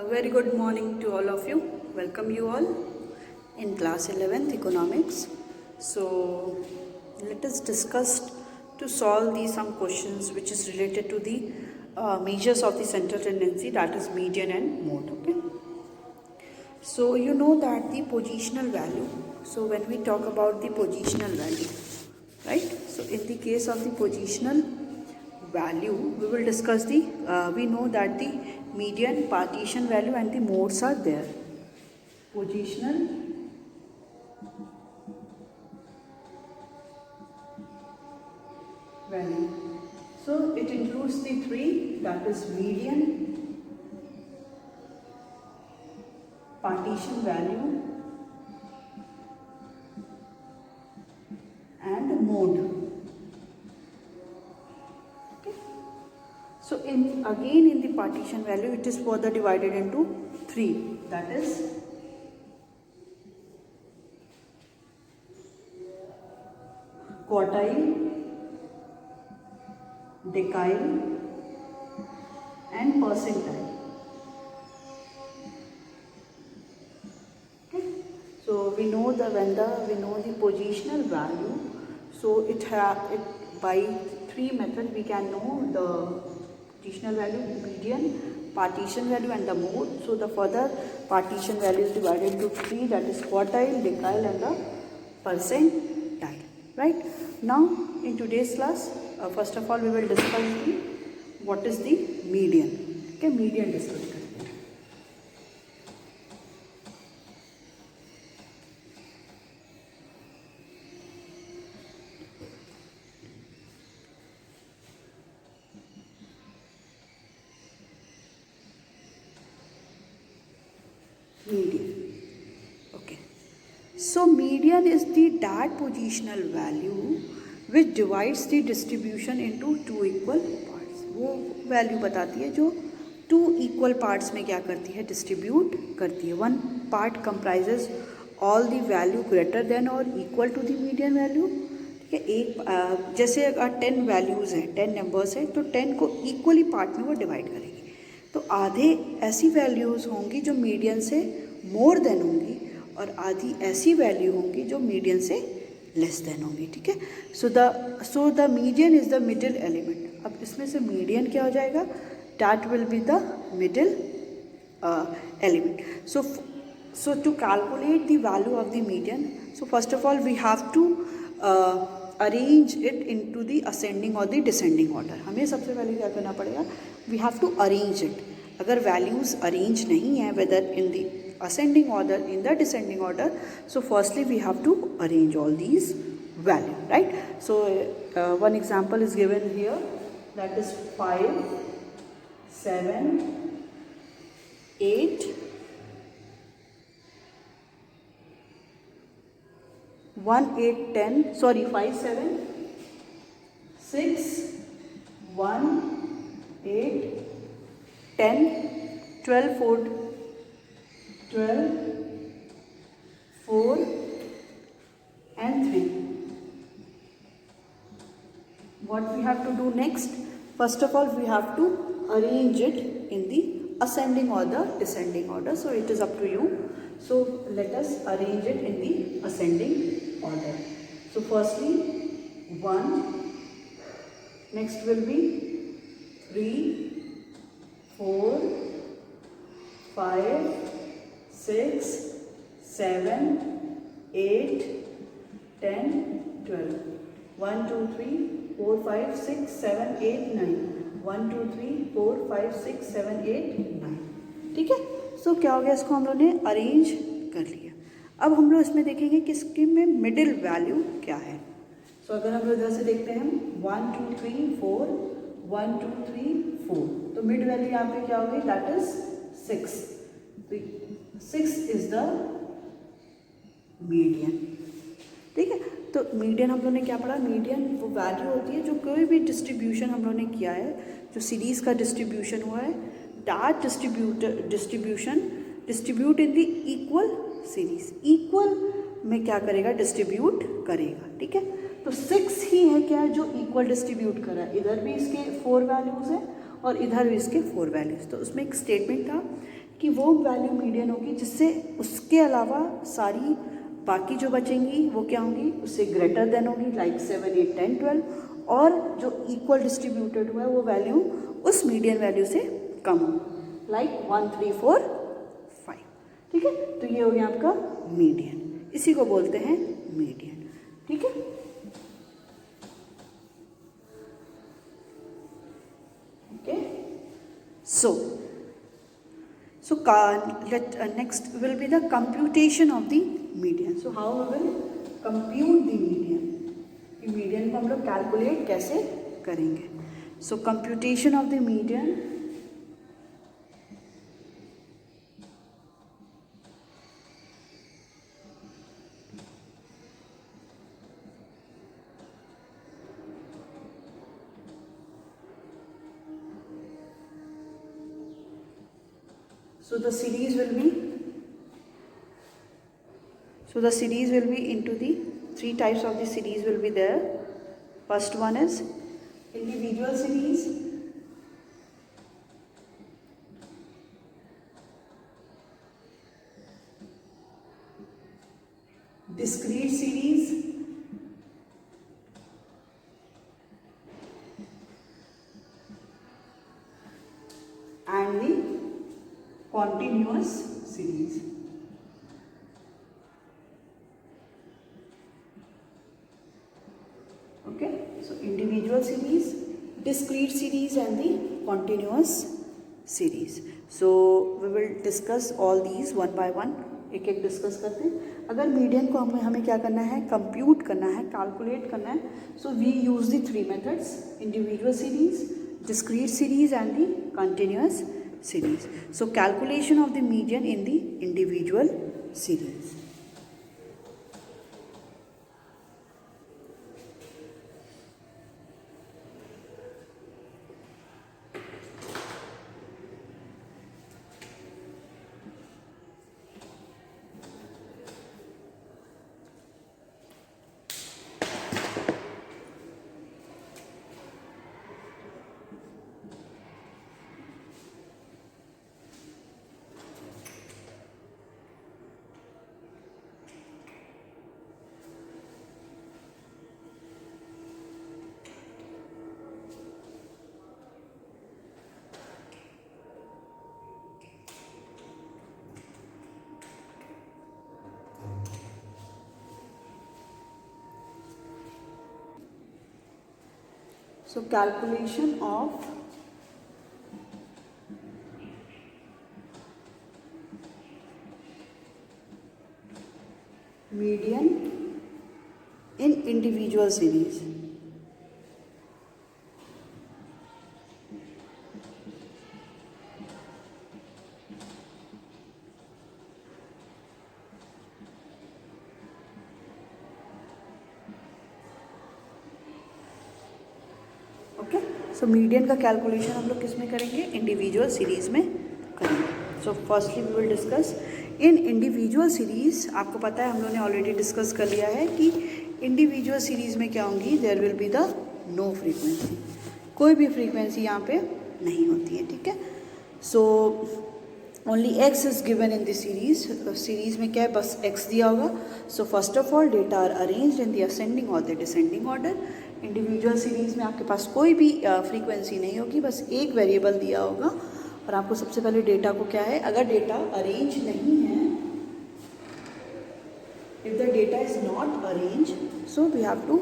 Very good morning to all of you. Welcome you all in class 11th economics. So let us discuss to solve these some questions which is related to the measures of the central tendency, that is median and mode. Okay. So you know that the positional value. So when we talk about the positional value, right? So in the case of the positional value, we will discuss the we know that the median, partition value and the modes are there. Positional value, so it includes the three, that is median, partition value and mode. So in the partition value, it is further divided into three, that is quartile, decile and percentile. Okay. So we know the positional value. So it by three methods we can know the positional value, median, partition value and the mode. So the further partition value is divided into three, that is quartile, decile and the percentile. Right? Now in today's class, first of all we will discuss what is the median. Okay, median discuss. Median. Okay. So median is that positional value which divides the distribution into two equal parts. वो value बताती है जो two equal parts में क्या करती है, distribute करती है. One part comprises all the value greater than और equal to the median value. ठीक है, एक जैसे अगर 10 वैल्यूज़ हैं, 10 नंबर्स हैं, तो 10 को इक्वली पार्ट में वो डिवाइड करेगी. तो आधे ऐसी वैल्यूज़ होंगी जो मीडियन से मोर देन होंगी और आधी ऐसी वैल्यू होंगी जो मीडियन से लेस देन होंगी. ठीक है. So the median is the middle element. अब इसमें से मीडियन क्या हो जाएगा, that will be the middle element. So to calculate the value of the median, so first of all we have to arrange it into the ascending और the descending order. हमें सबसे पहले क्या करना पड़ेगा, we have to arrange it. अगर values arrange नहीं है, whether in the ascending order, in the descending order, so firstly we have to arrange all these value, right? So one example is given here, that is 5, 7, 8, 1, 8, 10, sorry 5, 7, 6, 1, 8, 10, 12, 4, 12, 4 and 3. What we have to do next? First of all, we have to arrange it in the ascending or the descending order. So it is up to you. So let us arrange it in the ascending order. So firstly 1, next will be 3, 4, 5, 6, 7, 8, 10, 12. 1, 2, 3, 4, 5, 6, 7, 8, 9. 1, 2, 3, 4, 5, 6, 7, 8, 9. ठीक है. सो क्या हो गया, इसको हम लोगों ने arrange कर लिया. अब हम लोग इसमें देखेंगे कि इसके में मिडिल वैल्यू क्या है. सो अगर हम लोग इधर से देखते हैं 1, 2, 3, 4, 1, 2, 3, 4, तो मिड वैल्यू यहाँ पे क्या होगी, that is 6. 6 is the median. ठीक है. तो मीडियन हम लोगों ने क्या पढ़ा, मीडियन वो वैल्यू होती है जो कोई भी डिस्ट्रीब्यूशन हम लोगों ने किया है, जो सीरीज़ का डिस्ट्रीब्यूशन हुआ है, that distribution distribute in the equal series. Equal में क्या करेगा, डिस्ट्रीब्यूट करेगा. ठीक है. तो 6 ही है क्या, जो इक्वल डिस्ट्रीब्यूट कर रहा है. इधर भी इसके 4 वैल्यूज़ हैं और इधर भी इसके 4 वैल्यूज़. तो उसमें एक स्टेटमेंट था कि वो वैल्यू मीडियन होगी जिससे उसके अलावा सारी बाकी जो बचेंगी वो क्या होंगी, उससे ग्रेटर देन होगी, लाइक 7, 8, 10, 12, और जो इक्वल डिस्ट्रीब्यूटेड हुआ है वो वैल्यू उस मीडियन वैल्यू से कम हो, लाइक 1, 3, 4, 5। ठीक है, तो ये हो गया आपका मीडियन, इसी को बोलते हैं मीडियन। ठीक है, okay. So next will be the computation of the median. So how we will compute the median? कि median को हम लोग calculate कैसे करेंगे? So computation of the median, so the series will be into the three types of the series will be there. First one is individual series, discrete series, and the continuous series. Okay, so individual series, discrete series and the continuous series. So we will discuss all these one by one, एक एक discuss करते हैं। अगर median को हमें क्या करना है, कंप्यूट करना है, कैलकुलेट करना है, so we use the three methods, individual series, discrete series and the continuous series. So calculation of the median in the individual series. So calculation of median in individual series. Okay, so median का calculation हम लोग किस में करेंगे, individual series में करेंगे। So firstly we will discuss in individual series. आपको पता है हम लोगों ने ऑलरेडी डिस्कस कर लिया है कि इंडिविजुअल सीरीज़ में क्या होंगी, there will be the no frequency, कोई भी फ्रीक्वेंसी यहाँ पे नहीं होती है। ठीक है, so only x is given in the series. Series में क्या है, बस एक्स दिया होगा। So first of all data are arranged in the ascending और the descending order. Individual series में आपके पास कोई भी फ्रीक्वेंसी नहीं होगी, बस एक वेरिएबल दिया होगा और आपको सबसे पहले डेटा को क्या है, अगर डेटा अरेंज नहीं है, if the data is not arrange, so we have to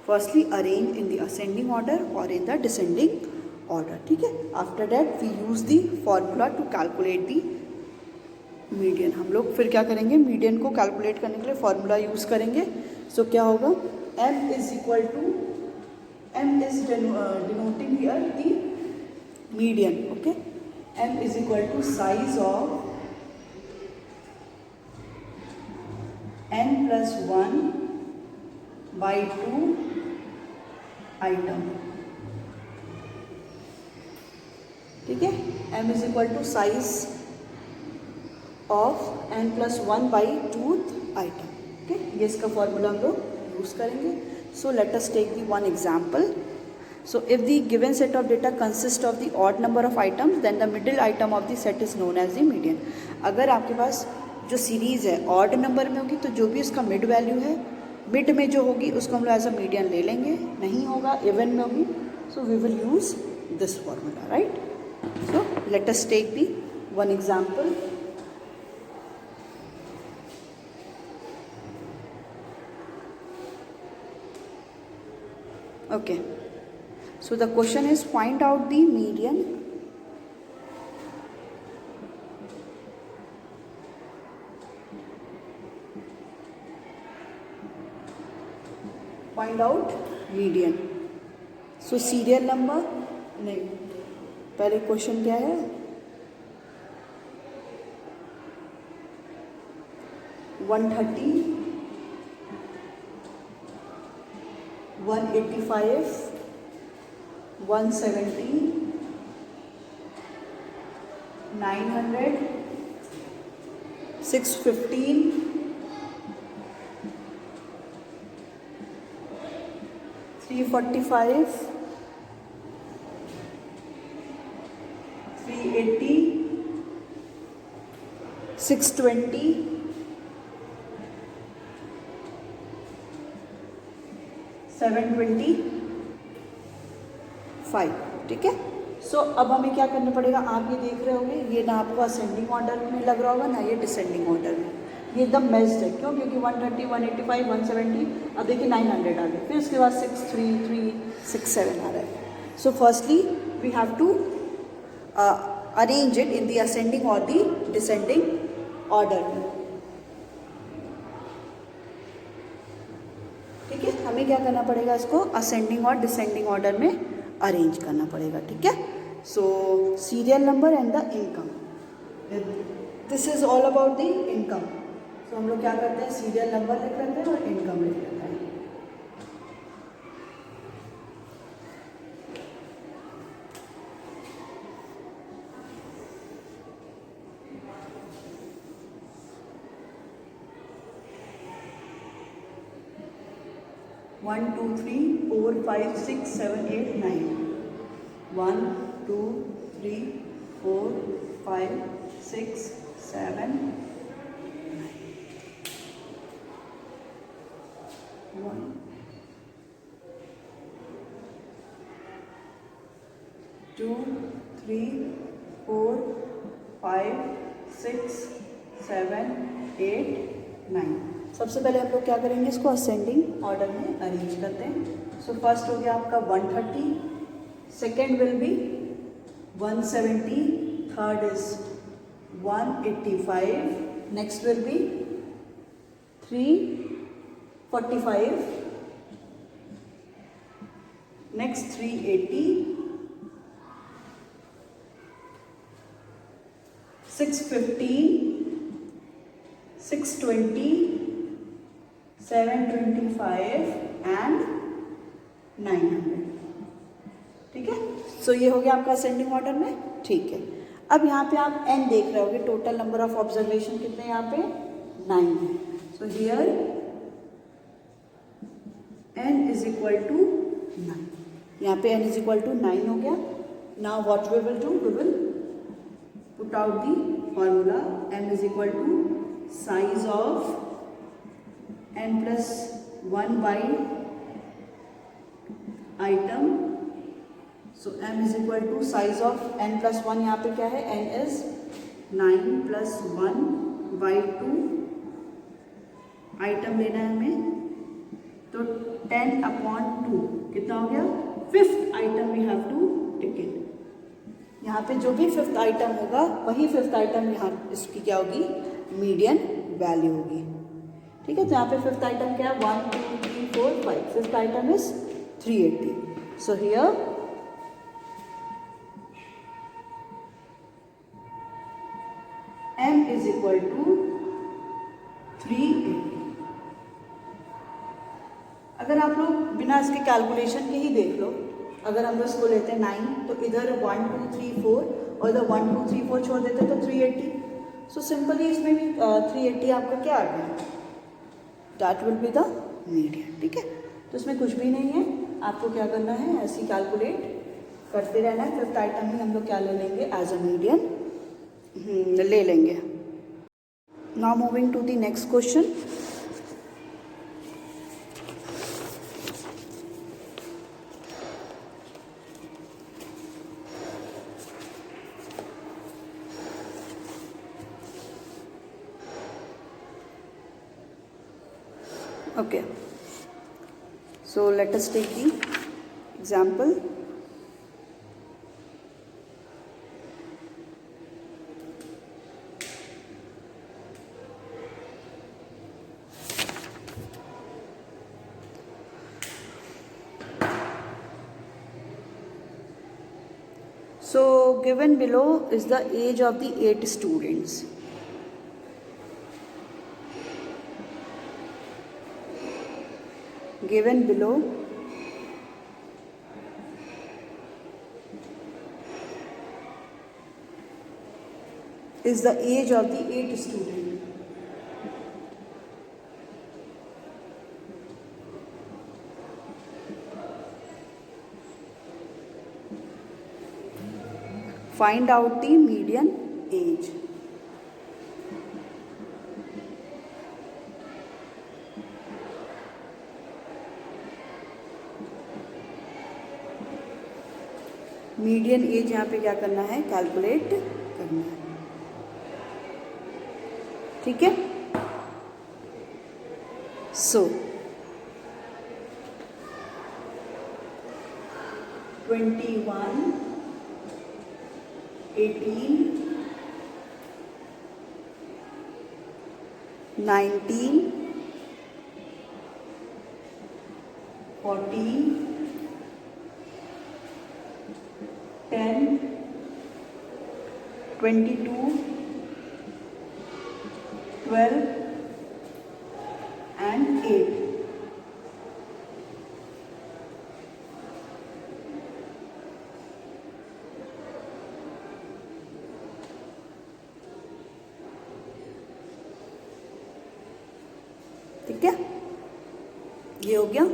firstly arrange in the ascending order और इन द डिसेंडिंग ऑर्डर। ठीक है, after that we use the formula to calculate the median. हम लोग फिर क्या करेंगे, मीडियन को calculate करने के लिए फॉर्मूला यूज़ करेंगे। सो क्या होगा, m is equal to, m is denoting here the median. Okay, m is equal to size of n plus 1 by 2 item. ठीक है, m is equal to size of n plus 1 by 2 item. Okay, ये इसका formula हम लोग use करेंगे। So let us take the one example. So if the given set of data consists of the odd number of items, then the middle item of the set is known as the median. अगर आपके पास जो series है odd number में होगी तो जो भी उसका मिड वैल्यू है, मिड में जो होगी उसको हम लोग एज अ मीडियन ले लेंगे. नहीं होगा इवन में होगी, so we will use this formula, right. So let us take the one example. Okay, so the question is find out the median so serial number नहीं, पहले क्वेश्चन क्या है, 130 185 170 900 615 345 380 620 725. ठीक है. सो अब हमें क्या करना पड़ेगा, आप ये देख रहे होंगे ये ना आपको असेंडिंग ऑर्डर में लग रहा होगा ना ये डिसेंडिंग ऑर्डर में, ये एकदम मेज्ड है. क्यों? क्योंकि 130 185 170, अब देखिए 900 आ गए, फिर उसके बाद 6 3 3 6 7 आ रहा है. So firstly we have to arrange it in the ascending और द डिसेंडिंग ऑर्डर में. ठीक है, हमें क्या करना पड़ेगा, इसको असेंडिंग और डिसेंडिंग ऑर्डर में अरेंज करना पड़ेगा. ठीक है. So serial number and the income, this is all about the income. So हम लोग क्या करते हैं, सीरियल नंबर लिख लेते हैं और इनकम लिख लेते हैं. 1 2 3 4 5 6 7 8 9. 1 2 3 4 5 6 7 9. 1 2 3 4 5 6 7 8 9. सबसे पहले हम लोग क्या करेंगे, इसको असेंडिंग ऑर्डर में अरेंज करते हैं. सो फर्स्ट हो गया आपका 130, second will be 170, third is 185, next will be 345, next 380, 615, 620, 725 and 900. ठीक है. सो ये हो गया आपका असेंडिंग ऑर्डर में. ठीक है. अब यहाँ पे आप n देख रहे होगे, टोटल नंबर ऑफ ऑब्जर्वेशन कितने यहाँ पे 9 है. So here n is equal to 9. यहाँ पे n इज इक्वल टू 9 हो गया. Now what we will do, we will put out the formula. m is equal to size of n plus 1 by item. So m is equal to size of n plus 1, यहाँ पे क्या है, n is 9 plus 1 by 2. Item लेना है हमें, तो 10/2 कितना हो गया, fifth item we have to take it. यहाँ पे जो भी फिफ्थ आइटम होगा वही फिफ्थ आइटम यहाँ इसकी क्या होगी, मीडियन वैल्यू होगी. ठीक है. तो यहाँ पे फिफ्थ आइटम क्या है, 1 2 3 4 5. Fifth item is 380. So here m is equal to 380. अगर आप लोग बिना इसके कैलकुलेशन के ही देख लो, अगर हम लोग इसको लेते हैं 9 तो इधर 1 2 3 4 और इधर 1 2 3 4 छोड़ देते तो 380. सो सिंपली इसमें भी 380 आपका क्या आ गया, that will be the median. ठीक है. तो इसमें कुछ भी नहीं है. आपको क्या करना है, ऐसे कैलकुलेट करते रहना है। फिफ्थ आइटम ही हम लोग क्या ले लेंगे, एज अ मीडियन ले लेंगे। Now moving to the next question. Okay, so let us take the example. So given below is the age of the 8 students. Given below is the age of the 8 student. Find out the median age. Median age यहाँ पे क्या करना है, calculate करना है। ठीक है, सो 21, 18, 19, 14, 10, 22, 12 and 8. ठीक है, ये हो गया।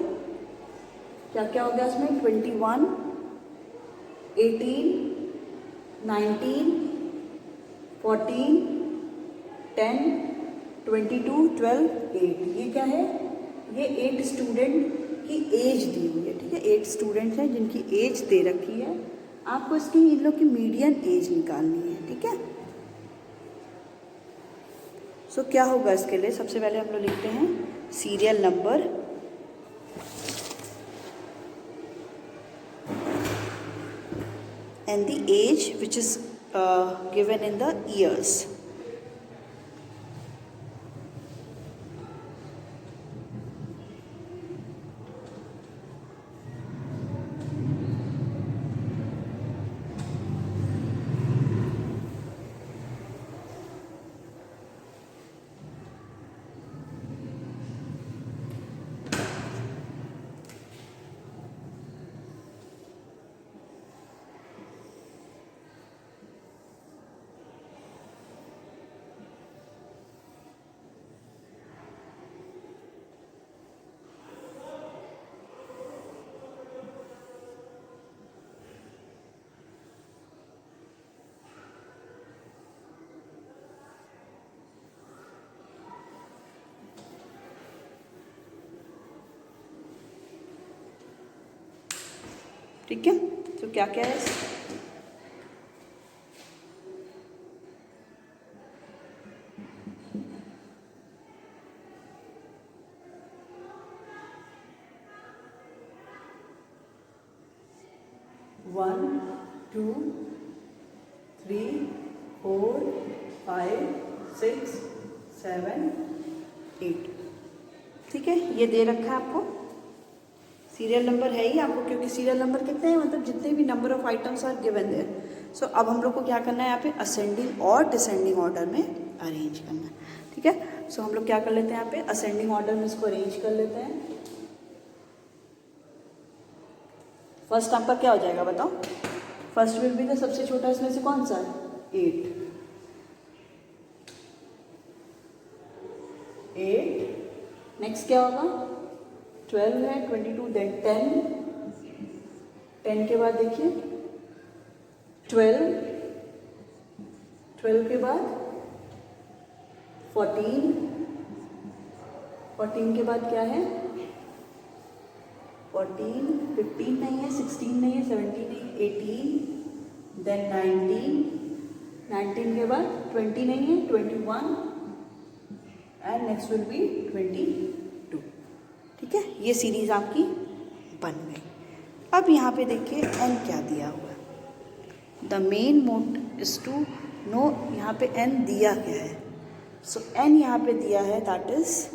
क्या क्या हो गया इसमें, 21, 18, 19, 14, 10, 22, 12, 8। ये क्या है, ये 8 स्टूडेंट की एज दी हुई है। ठीक है, 8 स्टूडेंट्स हैं जिनकी एज दे रखी है, आपको इसकी इन लोग की मीडियन एज निकालनी है। ठीक है, सो क्या होगा इसके लिए, सबसे पहले हम लोग लिखते हैं serial number and the age which is given in the years. ठीक है, तो क्या क्या है, वन, टू, 3, 4, 5, 6, 7, 8। ठीक है, ये दे रखा है आपको, सीरियल नंबर है ही आपको, क्योंकि सीरियल नंबर कितने हैं, मतलब जितने भी number of items are given there. So अब हम लोग को क्या करना है, यहाँ पे असेंडिंग और डिसेंडिंग ऑर्डर में अरेंज करना है। ठीक है, सो हम लोग क्या कर लेते हैं, यहाँ पे असेंडिंग ऑर्डर में इसको अरेंज कर लेते हैं। फर्स्ट नंबर क्या हो जाएगा बताओ, फर्स्ट विल बी द सबसे छोटा इसमें से कौन सा है, 8। 8 नेक्स्ट क्या होगा, 12 है, 22 देन 10 10 के बाद देखिए 12, 12 के बाद 14, 14 के बाद क्या है 14, 15 नहीं है, 16 नहीं है, 17 नहीं है, 18, देन 19, 19 के बाद 20 नहीं है, 21 एंड नेक्स्ट विल बी 22। ठीक है, ये सीरीज आपकी बन गई। अब यहाँ पे देखिए n क्या दिया हुआ है। The main mode is to know यहाँ पे n दिया क्या है। सो n यहाँ पे दिया है, दैट इज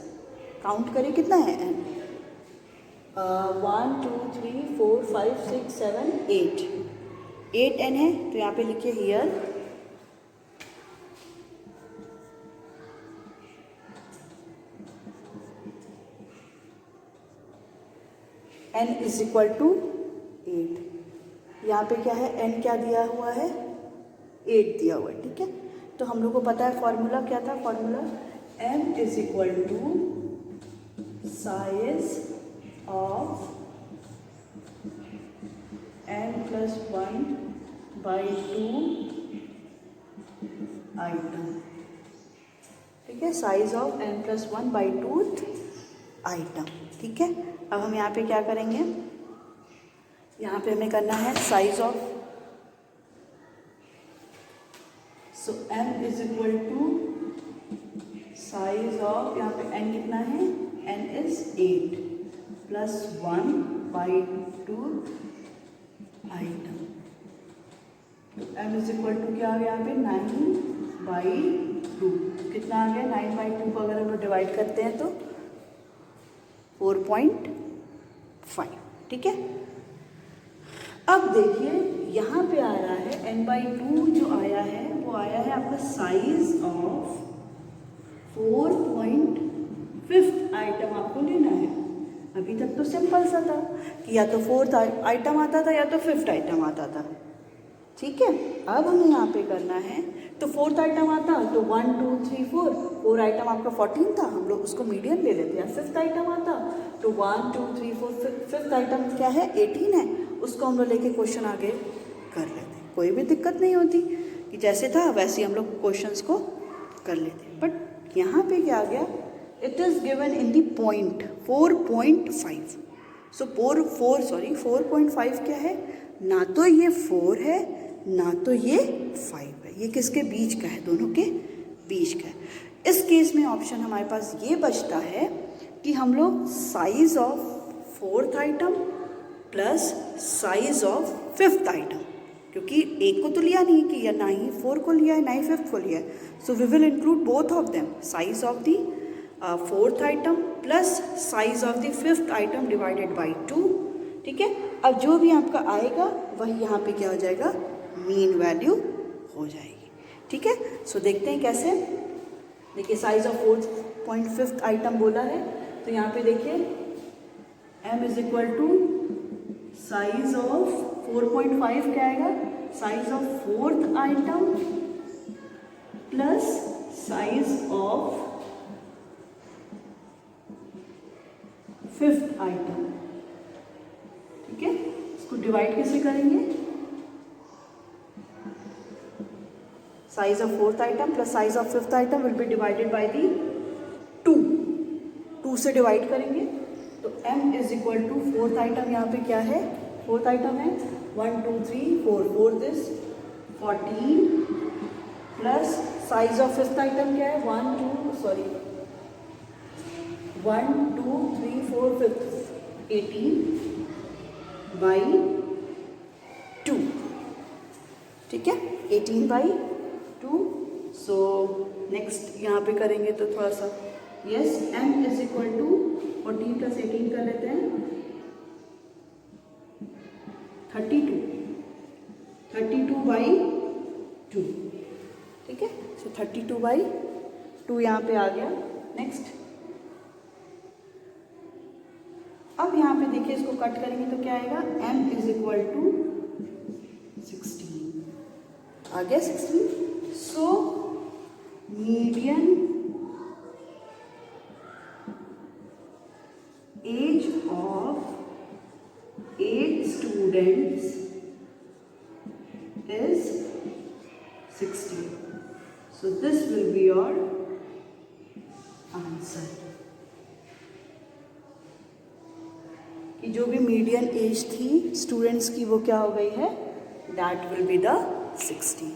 काउंट करें कितना है n, 1 2 3 4 5 6 7 8 n है। तो यहाँ पे लिखिए here n is equal to 8। यहाँ पे क्या है n क्या दिया हुआ है 8 दिया हुआ है। ठीक है, तो हम लोग को पता है फॉर्मूला क्या था, formula m is equal to size of n+1/2 item. ठीक है, साइज ऑफ n+1/2 आइटम। ठीक है, अब हम यहाँ पे क्या करेंगे, यहाँ पे हमें करना है size of, so m is equal to size of, यहाँ पे n कितना है, n इज 8+1/2 आइटम। तो m इज इक्वल टू क्या आ गया यहाँ पे 9/2। कितना आ गया 9/2 को अगर हम लोग डिवाइड करते हैं तो 4.5। ठीक है, अब देखिए यहाँ पे आ रहा है n/2 जो आया है वो आया है आपका साइज ऑफ 4.5 आइटम आपको लेना है। अभी तक तो सिंपल सा था कि या तो 4th आइटम आता था या तो 5th आइटम आता था। ठीक है, अब हमें यहाँ पे करना है, तो 4th आइटम आता तो 1 2 3 4 आइटम आपका 14 था, हम लोग उसको मीडियन ले लेते हैं। 5th आइटम आता तो 1 2 3 4 5th आइटम क्या है 18 है, उसको हम लोग लेके क्वेश्चन आगे कर लेते हैं। कोई भी दिक्कत नहीं होती कि जैसे था वैसे ही हम लोग क्वेश्चंस को कर लेते हैं। बट यहाँ पे क्या आ गया, it is given in the point 4.5। सो 4.5 क्या है, ना तो ये 4 है ना तो ये 5 है, ये किसके बीच का है, दोनों के बीच का है। इस केस में ऑप्शन हमारे पास ये बचता है कि हम लोग size of 4th item plus size of 5th item, क्योंकि एक को तो लिया नहीं कि या ना ही 4 को लिया है ना ही 5th को लिया है। So we will include both of them, size of the 4th item plus size of the 5th item divided by 2। ठीक है, अब जो भी आपका आएगा वही यहाँ पे क्या हो जाएगा, मीन वैल्यू हो जाएगी। ठीक है, सो देखते हैं कैसे। देखिए साइज ऑफ 4.5 आइटम बोला है, तो यहाँ पे देखिए m is equal to size of 4.5 क्या आएगा, size of 4th item plus size of 5th item. ठीक है, इसको डिवाइड कैसे करेंगे, size of 4th item plus size of 5th item will be divided by the 2 से डिवाइड करेंगे। तो m is equal to 4th item, यहाँ पे क्या है 4th आइटम है 1 2 3 4, 4 is 14 plus size of 5th item क्या है 1 2 3 4 5 18 बाई 2। ठीक है, 18 बाई 2। सो नेक्स्ट यहाँ पे करेंगे तो थोड़ा सा yes, m is equal to 14 plus 18 कर लेते हैं 32 बाई 2। ठीक है, सो 32 बाई 2 यहाँ पे आ गया। नेक्स्ट अब यहाँ पे देखिए इसको कट करेंगे तो क्या आएगा, m इज इक्वल टू 16 आ गया 16। So median age of 8 students be your answer कि जो भी मीडियन एज थी स्टूडेंट्स की वो क्या हो गई है, दैट विल बी द 60.